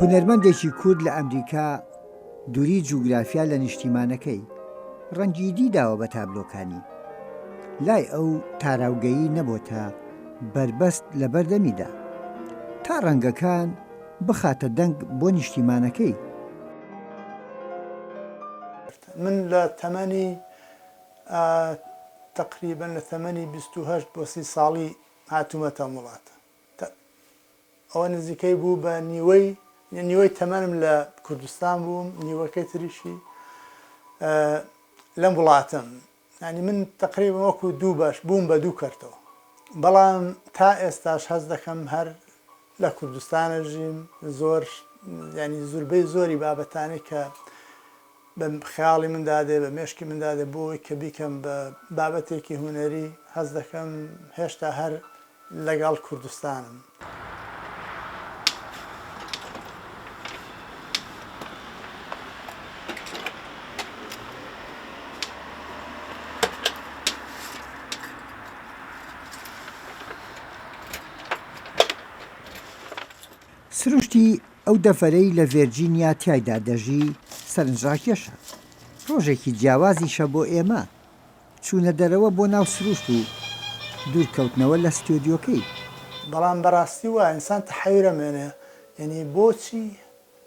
هونەرمەندێکی کورد لە ئەمریکا دووری جوگرافیا لە نیشتیمانەکەی ڕەنگیدی داوە بە تابلۆکانی. لای ئەو تاراوگەیی نەبۆتە بربەست لە بەردەمیدا تا ڕەنگەکان بخاتە دەنگ بۆ نیشتیمانەکەی. من لە تەمەنی تقریبا لە تەمەنی 28 بۆ 30 ساڵی هاتوومەتە وڵاتە. ئەوە نزیکەی بوو بە نیوەی تەمەنم لە کوردستان بووم، نیوەکەی تریشی لەم وڵاتم. ینی من تقریبا وەکو دوو باش بووم بە دوو کەرتەوە. بەڵام تا ئێستاش حەز دەکەم هەر لە کوردستانە ژیم. ینی زۆربەی زۆری بابەتانی کە بە خەیاڵی مندادێ بە مێشکی مندادێ بۆی کە بیکەم بە بابەتێکی هونەری حەز دەکەم هێشتا هەر لەگەڵ کوردستانم. سروشتی ئەو دەفەرەی لە ڤێرجینیا تایدا دەژی سەرنجڕاکێشە. ڕۆژێکی جیاوازیشە بۆ ئێمە چوونە دەرەوە بۆ ناو سروشت و دوورکەوتنەوە لە ستۆدیۆکەی. بەڵام بەڕاستی وە ئینسان تەحەیرە مێنێ، یعنی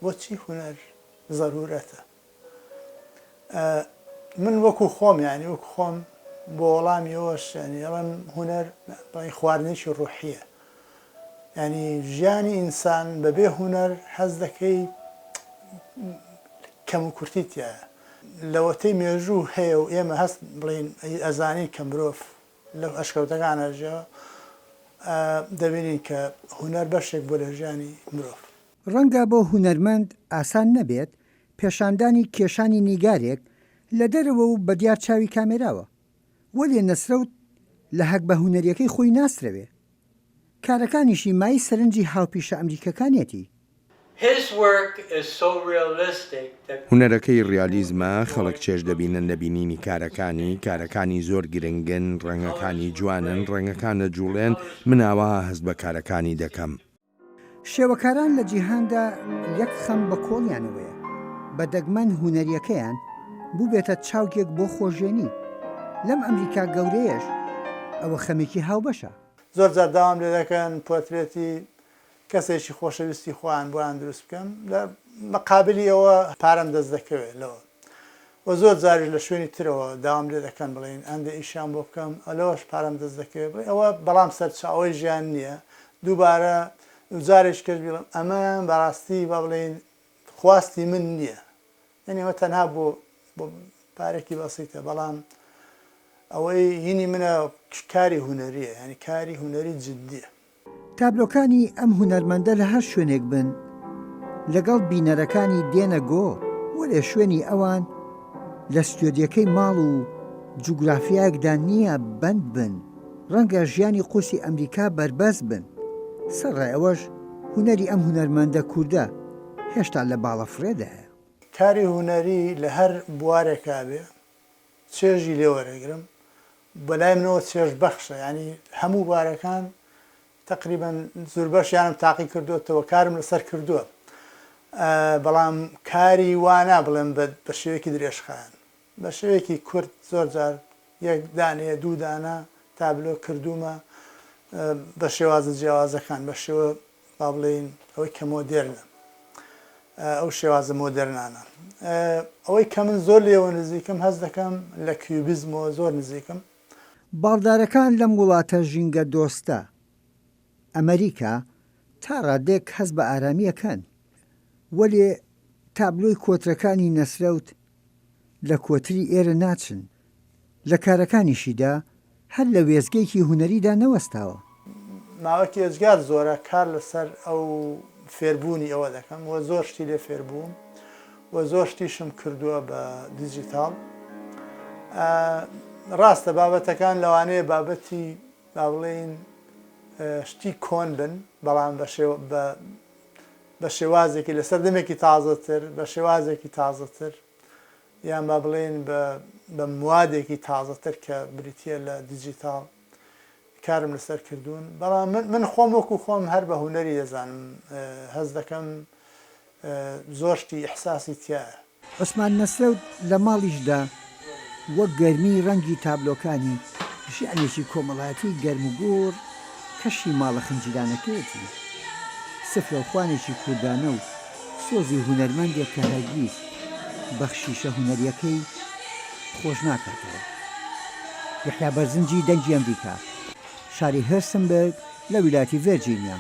بۆچی هونەر زەرورەتە. من وەکو خۆم وەکو خۆم بۆ وەڵامی ئەوەش ئەڵێم هونەر خواردنێکی ڕوحیە. ینی ژیانی ئینسان بەبێ هونەر حەز دەکەی کەم و کورتیتیە. لەوەتەی مێژوو هەیە و ئێمە هەست بڵین ئەزانی کە مرۆڤ لەو ئەشکەوتەکانەژە دەبینین کە هونەر بەشێک بۆ لە ژیانی مرۆڤ. ڕەنگە بۆ هونەرمەند ئاسان نەبێت پێشاندانی کێشانی نیگارێک لە دەرەوە و بە دیار چاوی کامێراوە وەلێ نەسرەوت لە هەک بە هونەریەکەی خۆی ناسرەوێ. کارەکانیشی مای سەرنجی هاوپیشە ئەمریکەکانێتی. هونەرەکەی ڕیالیزمە، خەڵک چێژ دەبینن لە بینینی کارەکانی زۆر گرنگن، ڕەنگەکانی جوانن، ڕەنگەکانە جوڵێن. مناوە هەست بە کارەکانی دەکەم. شێوەکاران لە جیهاندا یەک خەم بە کۆڵیانەوەیە بە دەگمەن هونەریەکەیان بوو بێتە چاوکێک بۆ خۆشێنی. لەم ئەمریکا گەورەیەش ئەوە خەمێکی هاوبەشە. زۆر جار داوام لێ دەکەن پۆترێتی کەسێکی خۆشەویستی خۆیان بۆیان دروست بکەم، لە مەقابلی ئەوە پارەم دەست دەکەوێت لەوە. و زۆر جاریش لە شوێنی ترەوە داوام لێ دەکەن بڵین ئەندە ئیشان بۆ بکەم، ئەلەوەش پارەم دەست دەکەوێت. ئەوە بەڵام سەرچاوەی ژیان نییە. دووبارە جارێک کرد بڵم ئەمە بەڕاستی با بڵین خواستی من نییە. یعنی ئەوە تەنها بۆ پارێکی بەسیتە، بەڵام ئەوەی هینی منە کاری هونەریە، ینی کاری هونەری جددیە. تابلۆکانی ئەم هونەرمەندە لە هەر شوێنێک بن لەگەڵ بینەرەکانی دێنە گۆ وەلێ شوێنی ئەوان لە ستۆدیەکەی ماڵ و جوگرافیایەکدا نییە بەند بن. ڕەنگە ژیانی قورسی ئەمریکا بەربەز بن. سەرڕای ئەوەش هونەری ئەم هونەرمەندە کووردە هێشتا لە باڵەفرێدا هەیە. کاری هونەری لە هەر بوارێکا بێ چێژی لێ وەرەگرم بەلای منەوە چێژ بەخشە. ینی هەموو بوارەکان تقریبا زۆربەشیانم تاقی کردوتەوە، کارم لەسەر کردووە. بەڵام کاری وانە بڵێم بە شێوەیەکی درێژخایەن، بە شێوەیەکی کورت زۆر جار یەک دانەیە دوو دانە تابلۆ کردومە بە شێوازە جیاوازەکان، بە شێوە با بڵێن ئەوەی کە مۆدێرنە، ئەو شێوازە مۆدەرنانە. ئەوەی کە من زۆر لێوە نزیکم هەست دەکەم لە کیوبیزمەوە زۆر نزیکم. باڵدارەکان لەم وڵاتە ژینگە دۆستە ئەمریکا تا ڕادێک هەست بە ئارامیەکەن، وەلێ تابلۆی کۆترەکانی نەسرەوت لە کۆتری ئێرە ناچن. لە کارەکانیشیدا هەر لە وێزگەیەکی هونەریدا نەوەستاوە. ماوەکی ئەجگار زۆرە کار لەسەر ئەو فێربوونی ئەوە دەکەم و زۆر شتی لێ فێربووم و زۆر شتیشم کردووە بە دیجیتال. ڕاستە بابەتەکان لەوانەیە بابەتی با بڵێن شتی کۆن بن، بەڵام بە شێوازێکی لەسەر دەمێکی تازەتر، بە شێوازێکی تازەتر، یان با بڵێن بە موادێکی تازەتر کە بریتە لە دیجیتال کارم لەسەر کردوون. بەڵام من خۆم وەکو خۆم هەر بە هونەری دەزانم، هەز دەکەم زۆشتی ئەحساسی تایە. عوسمان نەسرەوت لە ماڵیشدا وەک گەرمی ڕەنگی تابلۆکانی ژیانێکی کۆمەڵایەتی گەرموگۆڕ کەشی ماڵە خنجیرانەکەیەتی سفرەوخوانێکی کوردانە و سۆزی هونەرمەندێک کە هەرگیز بەخشیشە هونەریەکەی خۆش ناکاتەوە. یحیا بەرزنجی دەنگی ئەمریکا، شاری هەرسنبرگ لە ویلایەتی ڤێرجینیا.